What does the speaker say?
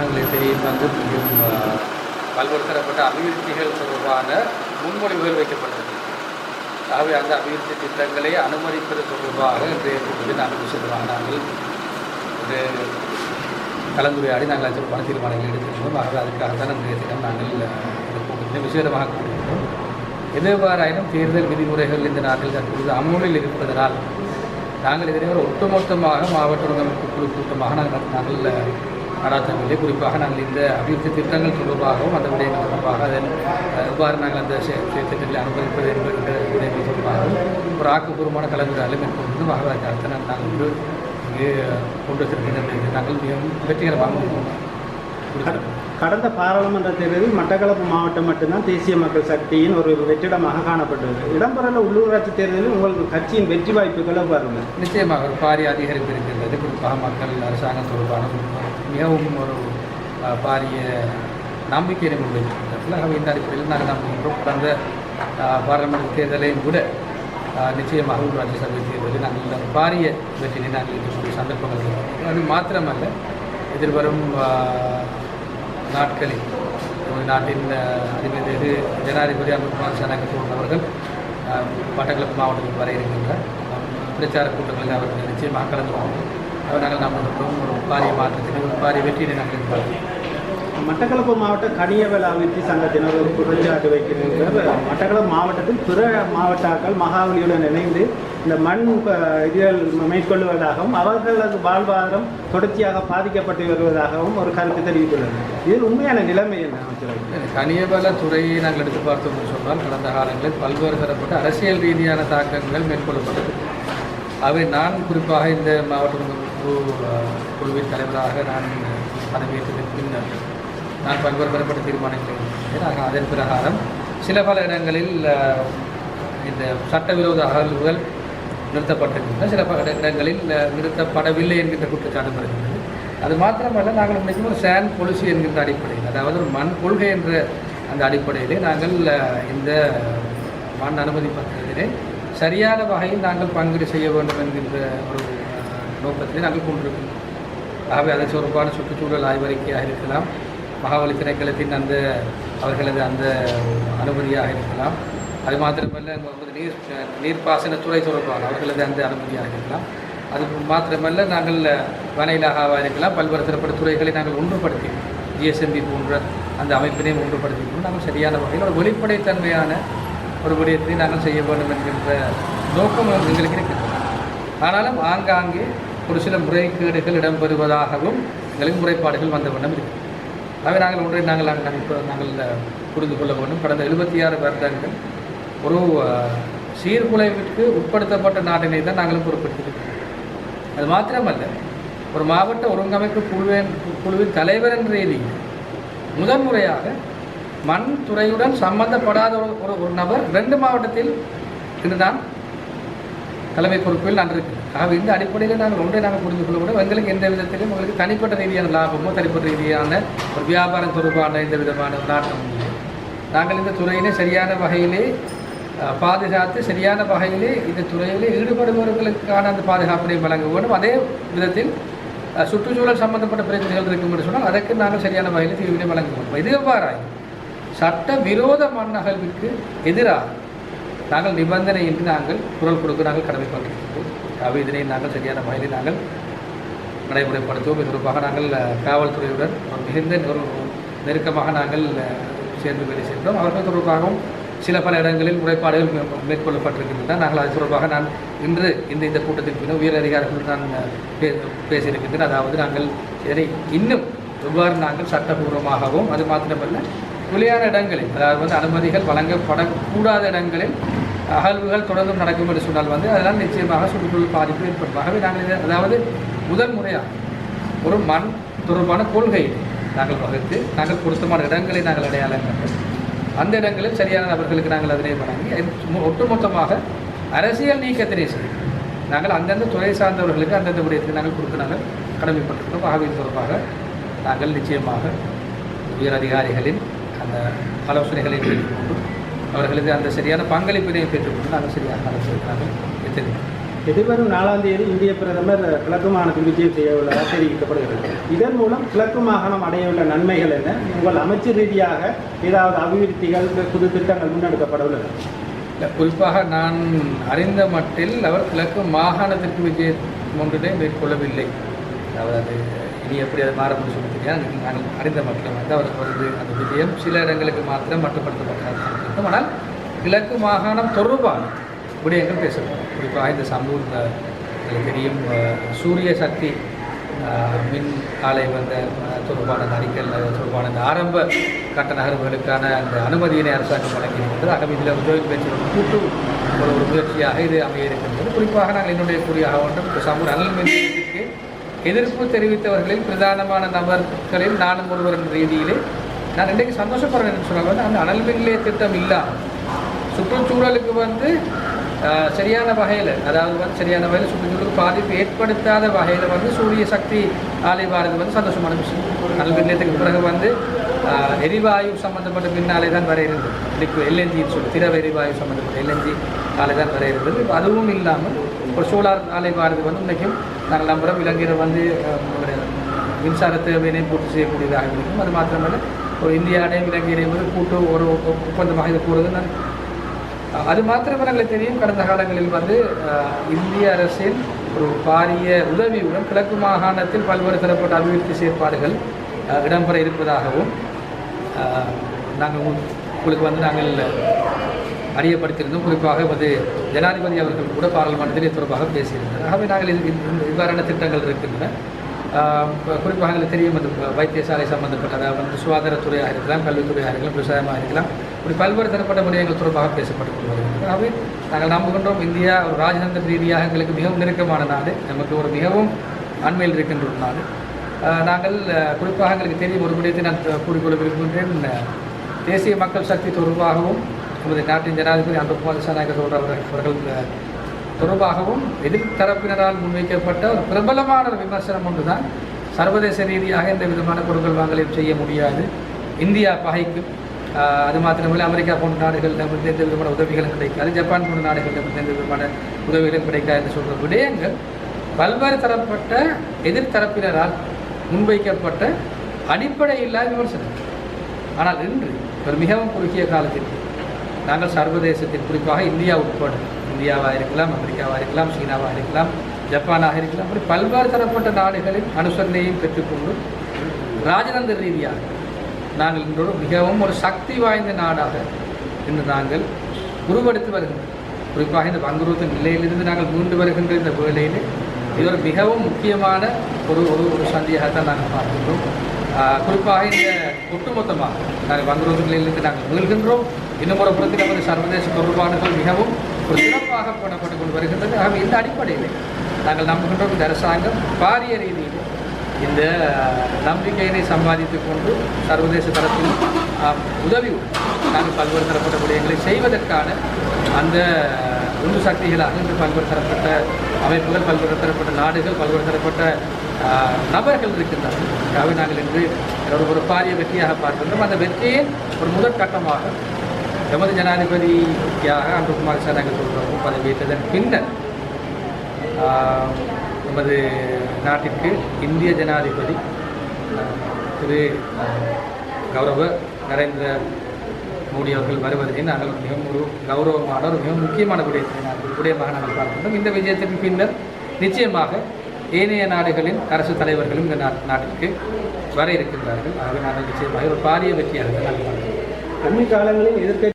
எங்களுக்கு தெரியும் வந்து பல்வேறு தரப்பட்ட அபிவிருத்திகள் தொடர்பான முன்மொழிவுகள் வைக்கப்பட்டது. ஆகவே அந்த அபிவிருத்தி திட்டங்களை அனுமதிப்பது தொடர்பாக இன்றைய கூட்டத்தில் நாங்கள் விஷயமாக நாங்கள் ஒரு கலந்துரையாடி நாங்கள் அது பண தீர்மானங்கள் எடுத்திருந்தோம். ஆகவே அதுக்காகத்தான் இன்றைய தினம் நாங்கள் இந்த கூட்டத்தில் விசேடமாக கூறுகின்றோம். எதுவாறாயினும் தேர்தல் விதிமுறைகள் இந்த நாட்டில் தற்பொழுது அமுலில் இருப்பதனால் நாங்கள் இதனை ஒரு ஒட்டுமொத்தமாக மாவட்ட ஒருங்கமைப்பு குழு கூட்டமாக நாங்கள் நடாத்தவில்லை. குறிப்பாக நாங்கள் இந்த அபிவிருத்தி திட்டங்கள் தொடர்பாகவும் அந்த விடயங்கள் தொடர்பாக அதன் எவ்வாறு நாங்கள் அந்த திட்டங்களை அனுமதிப்பது என்கின்ற விடயங்கள் தொடர்பாகவும் ஒரு ஆக்கப்பூர்வமான கலந்துரையாடலை மேற்கொண்டு மகாராஜாத்தை நாங்கள் இங்கு கொண்டு வந்திருக்கின்ற நாங்கள் மிகவும் வெற்றிகரமாக கடந்த பாராளுமன்ற தேர்தலில் மட்டக்களப்பு மாவட்டம் மட்டும்தான் தேசிய மக்கள் சக்தியின் ஒரு வெற்றிடமாக காணப்பட்டது. இடம்பெறல உள்ளூராட்சி தேர்தலில் உங்களுக்கு கட்சியின் வெற்றி வாய்ப்புகளை பாருங்கள். நிச்சயமாக ஒரு பாரிய அதிகரிப்பு இருக்கின்றது. குறிப்பாக மக்கள் அரசாங்கம் தொடர்பான மிகவும் ஒரு பாரிய நம்பிக்கையை முன்வைக்கின்றார்கள். ஆகவே இந்த அடிப்படையில் நாங்கள் நம்புகின்றோம். கடந்த பாராளுமன்ற தேர்தலையும் கூட நிச்சயமாக உள்ளூராட்சி சபை தேர்தலில் நாங்கள் பாரிய வெற்றியை நாங்கள் இருக்கக்கூடிய சந்தர்ப்பங்கள் இருக்கிறோம். அது மாத்திரமல்ல, எதிர்வரும் நாட்களில் நாட்டின் அதிபதி ஜனாதிபதி அமித்குமார் சனகத்தோடு அவர்கள் மட்டக்களப்பு மாவட்டத்தில் வர இருக்கின்ற பிரச்சார கூட்டங்களில் அவர்கள் நிச்சயமாக கலந்து கொள்வோம். அவர் நாங்கள் நம்புகின்றோம் ஒரு பாரிய மாற்றத்தினை ஒரு பாரிய வெற்றியை நாங்கள் எதிர்பார்க்கிறோம். மட்டக்களப்பு மாவட்ட கனியவள அபிவிருத்தி சங்கத்தினர் ஒரு குற்றச்சாட்டு வைக்கின்றனர். மட்டக்களப்பு மாவட்டத்தில் பிற மாவட்டங்கள் மகாவலியுடன் இணைந்து இந்த மண் இதுகள் மேற்கொள்வதாகவும் அவர்களது வாழ்வாதாரம் தொடர்ச்சியாக பாதிக்கப்பட்டு வருவதாகவும் ஒரு கருத்து தெரிவித்துள்ளது. இதில் உண்மையான நிலைமை என்ன அமைச்சர்? கனியவள துறையை நாங்கள் எடுத்து பார்த்தோம் என்று சொன்னால் கடந்த காலங்களில் பல்வேறு தரப்பட்ட அரசியல் ரீதியான தாக்கங்கள் மேற்கொள்ளப்பட்டது. அவை நான் குறிப்பாக இந்த மாவட்ட குழுவின் தலைவராக நான் பதவியேற்றதற்கு பின்னர் நான் பல்வேறு தரப்பட்ட தீர்மானங்களை நாங்கள் அதன் பிரகாரம் சில பல இடங்களில் இந்த சட்டவிரோத அகழ்வுகள் நிறுத்தப்பட்டிருக்கின்றன, சில பல இடங்களில் நிறுத்தப்படவில்லை என்கின்ற குற்றச்சாட்டு வருகின்றது. அது மாத்திரமல்ல, நாங்கள் இன்றைக்கும் ஒரு சேண்ட் பாலிசி என்கின்ற அடிப்படையில், அதாவது ஒரு மண் கொள்கை என்ற அந்த அடிப்படையிலே நாங்கள் இந்த மண் அனுமதி பத்திரத்திலே சரியான வகையில் நாங்கள் பங்கீடு செய்ய வேண்டும் என்கின்ற ஒரு நோக்கத்திலே நாங்கள் கொண்டிருக்கின்றோம். ஆகவே அதை தொடர்பான சுற்றுச்சூழல் ஆய்வறிக்கையாக இருக்கலாம், மகாவலி திணைக்களத்தின் அந்த அவர்களது அந்த அனுமதியாக இருக்கலாம், அது மாத்திரமல்ல நீர்ப்பாசனத்துறை தொடர்பான அவர்களது அந்த அனுமதியாக இருக்கலாம், அது மாத்திரமல்ல நாங்கள் வனையிலாக இருக்கலாம், பல்வேறு தரப்பட்ட துறைகளை நாங்கள் ஒன்றுபடுத்தி ஜிஎஸ்எம்பி போன்ற அந்த அமைப்பினையும் ஒன்றுபடுத்திக்கொண்டு நாங்கள் சரியான வகையில் ஒரு வெளிப்படைத்தன்மையான ஒரு விடயத்தை நாங்கள் செய்ய வேண்டும் என்கின்ற நோக்கம் எங்களுக்கு இருக்கின்றன. ஆனாலும் ஆங்காங்கே ஒரு சில முறைகேடுகள் இடம்பெறுவதாகவும் எங்களுக்கு முறைப்பாடுகள் வந்த வண்ணம் இருக்குது. ஆகவே நாங்கள் ஒன்றை நாங்கள் புரிந்து கொள்ள வேண்டும். கடந்த 76 வருடங்கள் ஒரு சீர்குலைவிற்கு உட்படுத்தப்பட்ட நாட்டினை தான் நாங்களும் பொறுப்பெடுத்திருக்கிறோம். அது மாத்திரமல்ல, ஒரு மாவட்ட ஒருங்கமைப்பு குழுவின் தலைவர் என்ற ரீதியில் முதன்முறையாக மண் துறையுடன் சம்பந்தப்படாத ஒரு நபர் 2 மாவட்டத்தில் இன்று தான் தலைமை பொறுப்பில் நான் இருக்கிறேன். ஆகவே இந்த அடிப்படையில் நாங்கள் ஒன்றை நாங்கள் புரிந்து கொள்ள கூட எங்களுக்கு எந்த விதத்திலும் உங்களுக்கு தனிப்பட்ட ரீதியான லாபமோ தனிப்பட்ட ரீதியான ஒரு வியாபாரம் தொடர்பான எந்த விதமான நாட்டம் இல்லை. நாங்கள் இந்த துறையினை சரியான வகையிலே பாதுகாத்து சரியான வகையிலே இந்த துறையிலே ஈடுபடுபவர்களுக்கான அந்த பாதுகாப்பினை வழங்க வேண்டும். அதே விதத்தில் சுற்றுச்சூழல் சம்பந்தப்பட்ட பிரச்சனைகள் இருக்கும் என்று சொன்னால் அதற்கு நாங்கள் சரியான வகையில் தீர்வினை வழங்க வேண்டும். இது எவ்வாறாய் சட்ட விரோத மண் அகழ்விற்கு எதிராக நாங்கள் நிபந்தனையின்றி நாங்கள் குரல் கொடுக்க நாங்கள் கடமைப்பட்டிருக்கிறோம். ஆகவே இதனை நாங்கள் சரியான வகையில் நாங்கள் நடைமுறைப்படுத்துவோம். இது தொடர்பாக நாங்கள் காவல்துறையுடன் மிகுந்த ஒரு நெருக்கமாக நாங்கள் சேர்ந்து வேலை செய்கிறோம். அவர்கள் தொடர்பாகவும் சில பல இடங்களில் முறைப்பாடுகள் மேற்கொள்ளப்பட்டிருக்கின்றன. நாங்கள் அது தொடர்பாக நான் இன்று இந்த கூட்டத்தின் பின்னர் உயர் அதிகாரிகள் நான் பேசியிருக்கின்றேன். அதாவது நாங்கள் இதனை இன்னும் எவ்வாறு நாங்கள் சட்டபூர்வமாகவும் அது மாத்திரமல்ல வெளியான இடங்களில், அதாவது அனுமதிகள் வழங்கப்படக்கூடாத இடங்களில் அகழ்வுகள் தொடர்ந்து நடக்கும் என்று சொன்னால் அதனால் நிச்சயமாக சுற்றுச்சூழல் பாதிப்பு ஏற்படும். ஆகவே நாங்கள் அதாவது முதல் முறையாக ஒரு மண் தொடர்பான கொள்கை நாங்கள் வகுத்து நாங்கள் பொருத்தமான இடங்களை நாங்கள் அடையாளம் கண்டு அந்த இடங்களில் சரியான நபர்களுக்கு நாங்கள் அதனை வழங்கி ஒட்டுமொத்தமாக அரசியல் நீக்கத்தினை செய்யும் நாங்கள் அந்தந்த துறை சார்ந்தவர்களுக்கு அந்தந்த விடயத்தை நாங்கள் கொடுத்து நாங்கள் கடமைப்பட்டிருக்கிறோம். ஆகவே தொடர்பாக நாங்கள் நிச்சயமாக உயர் அதிகாரிகளின் அந்த ஆலோசனைகளை பெற்றுக்கொண்டு அவர்களுக்கு அந்த சரியான பங்களிப்பினை பெற்றுக்கொண்டு நாங்கள் சரியாக நாங்கள் எத்தனை எதிர்வரும் 4ஆம் தேதி இந்திய பிரதமர் கிழக்கு மாகாணத்தில் விஜயம் செய்ய உள்ளதாக தெரிவிக்கப்படுகிறது. இதன் மூலம் கிழக்கு மாகாணம் அடையவுள்ள நன்மைகள் என்ன? உங்கள் அமைச்சர் ரீதியாக ஏதாவது அபிவிருத்திகள், புது திட்டங்கள் முன்னெடுக்கப்பட உள்ளது? குறிப்பாக நான் அறிந்த மட்டில் அவர் கிழக்கு மாகாணத்திற்கு விஜயம் ஒன்றிலே மேற்கொள்ளவில்லை. அதாவது இனி எப்படி அது மாறும்னு சொல்லி தெரியாது. நாங்கள் அறிந்த மட்டில் வந்து அவரது அந்த விஜயம் சில இடங்களுக்கு மாத்திரம் மட்டுப்படுத்தப்பட்டிருக்கும். ஆனால் கிழக்கு மாகாணம் தொடர்பான விடயங்கள் பேசப்படும். குறிப்பாக இந்த சமூக தெரியும் சூரிய சக்தி மின் ஆலை வந்த தொடர்பான அறிக்கை தொடர்பான இந்த ஆரம்ப கட்ட நகர்வுகளுக்கான அந்த அனுமதியினை அரசாங்கம் வழங்கியிருக்கிறது. ஆகவே இதில் உதவி பேச்சு கூட்டு ஒரு முயற்சியாக இது அமைய இருக்கின்றது. குறிப்பாக நாங்கள் என்னுடைய கூறியாக வேண்டும், இப்போ சமூக நலன் மின்னிலையத்திற்கு எதிர்ப்பு தெரிவித்தவர்களில் பிரதானமான நபர்களில் நானும் ஒருவர் என்ற ரீதியிலே நான் இன்றைக்கு சந்தோஷப்படுறேன் என்று சொன்னால் வந்து அந்த அனல் மின் நிலைய திட்டம் இல்லாமல் சுற்றுச்சூழலுக்கு வந்து சரியான வகையில், அதாவது வந்து சரியான வகையில் சுற்றுச்சூழலுக்கு பாதிப்பு ஏற்படுத்தாத வகையில் வந்து சூரிய சக்தி ஆலை வாரது வந்து சந்தோஷமான விஷயம். அனல் மின் நிலையத்துக்கு பிறகு வந்து எரிவாயு சம்மந்தப்பட்ட மின் ஆலை தான் வர இருந்தது. லிக்விட் எல்என்ஜின்னு சொல்லி திரவ எரிவாயு சம்மந்தப்பட்ட எல்என்ஜி ஆலை தான் வர இருந்தது. இப்போ அதுவும் இல்லாமல் ஒரு சோலார் ஆலை வாரது வந்து இன்றைக்கும் நாங்கள் நம்புகிறோம் இலங்கையில் வந்து மின்சார தேவையினை பூர்த்தி செய்யக்கூடியதாக இருக்கும். அது மாத்திரமல்ல ஒரு இந்தியாவிடையும் இலங்கையிடையும் வந்து கூட்டு ஒரு ஒப்பந்தமாக இது கூறுவது நான் அது மாத்திரமே எங்களுக்கு தெரியும். கடந்த காலங்களில் வந்து இந்திய அரசின் ஒரு பாரிய உதவியுடன் கிழக்கு மாகாணத்தில் பல்வேறு தரப்பட்ட அபிவிருத்தி செயற்பாடுகள் இடம்பெற இருப்பதாகவும் நாங்கள் உங்களுக்கு வந்து நாங்கள் அறியப்படுத்தியிருந்தோம். குறிப்பாக வந்து ஜனாதிபதி அவர்கள் கூட பாராளுமன்றத்தில் தொடர்பாக பேசியிருந்தார். ஆகவே நாங்கள் இவ்வாறான திட்டங்கள் இருக்கின்றன. குறிப்பாக எங்களுக்கு தெரியும் அது வைத்தியசாலை சம்பந்தப்பட்ட, அதாவது வந்து சுகாதாரத்துறையாக இருக்கலாம், கல்வித்துறையாக இருக்கலாம், விவசாயமாக இருக்கலாம், இப்படி பல்வேறு தரப்பட்ட விடயங்கள் தொடர்பாக பேசப்பட்டுக் கொண்டு வருகிறது. ஆகவே நாங்கள் நம்புகின்றோம் இந்தியா ஒரு ராஜதந்திர ரீதியாக எங்களுக்கு மிகவும் நெருக்கமான நாடு, நமக்கு ஒரு மிகவும் அண்மையில் இருக்கின்ற ஒரு நாடு. நாங்கள் குறிப்பாக எங்களுக்கு தெரியும் ஒரு விடயத்தை நான் கூறிக்கொள்ள விரும்புகின்றேன். தேசிய மக்கள் சக்தி தொடர்பாகவும் நமது நாட்டின் ஜனாதிபதி அனுர்குமார் திசாநாயக்க அவர்கள் தொடர்பாகவும் எதிர்த்தரப்பினரால் முன்வைக்கப்பட்ட ஒரு பிரபலமான ஒரு விமர்சனம் ஒன்று தான், சர்வதேச ரீதியாக எந்த விதமான கொடுக்கல் வாங்கலையும் செய்ய முடியாது, இந்தியா பகைக்கும், அது மாத்திரமில்லை அமெரிக்கா போன்ற நாடுகளிடம் எந்த விதமான உதவிகளும் கிடைக்காது, ஜப்பான் போன்ற நாடுகளிடம் எந்த விதமான உதவிகளும் கிடைக்காது என்று சொல்கிற விடயங்கள் பல்வேறு தரப்பட்ட எதிர்த்தரப்பினரால் முன்வைக்கப்பட்ட அடிப்படை இல்லாத விமர்சனம். ஆனால் இன்று ஒரு மிகவும் குறுகிய காலத்தில் நாங்கள் சர்வதேசத்தில் குறிப்பாக இந்தியா உட்பட, இந்தியாவாக இருக்கலாம், அமெரிக்காவாக இருக்கலாம், சீனாவாக இருக்கலாம், ஜப்பானாக இருக்கலாம், அப்படி பல்வேறு தரப்பட்ட நாடுகளின் அனுசரணையும் பெற்றுக்கொண்டு ராஜதந்திர ரீதியாக நாங்கள் இன்றோடு மிகவும் ஒரு சக்தி வாய்ந்த நாடாக இன்று நாங்கள் உருவெடுத்து வருகின்றோம். குறிப்பாக இந்த வங்குரோத்தின் நிலையிலிருந்து நாங்கள் மீண்டு வருகின்ற இந்த வேளையில் இது ஒரு மிகவும் முக்கியமான ஒரு சந்தியாகத்தான் நாங்கள் பார்க்கின்றோம். குறிப்பாக இந்த ஒட்டுமொத்தமாக நாங்கள் வங்குரோத்து நிலையிலிருந்து நாங்கள் மீள்கின்றோம். இன்னும் ஒரு புறத்தில் நமது சர்வதேச தொடர்பாடுகள் மிகவும் ஒரு சிறப்பாக போடப்பட்டு கொண்டு வருகின்றது. ஆகவே இந்த அடிப்படையில் நாங்கள் நம்புகின்றோம் இந்த அரசாங்கம் பாரிய ரீதியில் இந்த நம்பிக்கையினை சம்பாதித்துக் கொண்டு சர்வதேச தரத்தில் உதவியுடன் நாங்கள் பல்வேறு தரப்பட்ட விடயங்களை செய்வதற்கான அந்த உந்து சக்திகளாக இன்று பல்வேறு தரப்பட்ட அமைப்புகள், பல்வேறு தரப்பட்ட நாடுகள், பல்வேறு தரப்பட்ட நபர்கள் இருக்கின்றார்கள். ஆகவே நாங்கள் இன்று ஒரு பாரிய வெற்றியாக பார்க்கின்றோம். அந்த வெற்றியின் ஒரு முதற்கட்டமாக எமது ஜனாதிபதியாக அனுர்குமார் திசாநாயக்க அவர்கள் பதவியேற்றதன் பின்னர் நமது நாட்டிற்கு இந்திய ஜனாதிபதி திரு கௌரவ நரேந்திர மோடி அவர்கள் வருவதை நாங்கள் மிகவும் ஒரு கௌரவமான ஒரு மிகவும் முக்கியமான விடயமாக நாங்கள் பார்க்கின்றோம். இந்த விஜயத்திற்கு பின்னர் நிச்சயமாக ஏனைய நாடுகளின் அரசு தலைவர்களும் இந்த நாட்டிற்கு வர இருக்கின்றார்கள். ஆகவே நாங்கள் நிச்சயமாக ஒரு பாரிய வெற்றியாக நாங்கள் பார்க்கிறோம். அண்மை காலங்களில் எதிர்க்க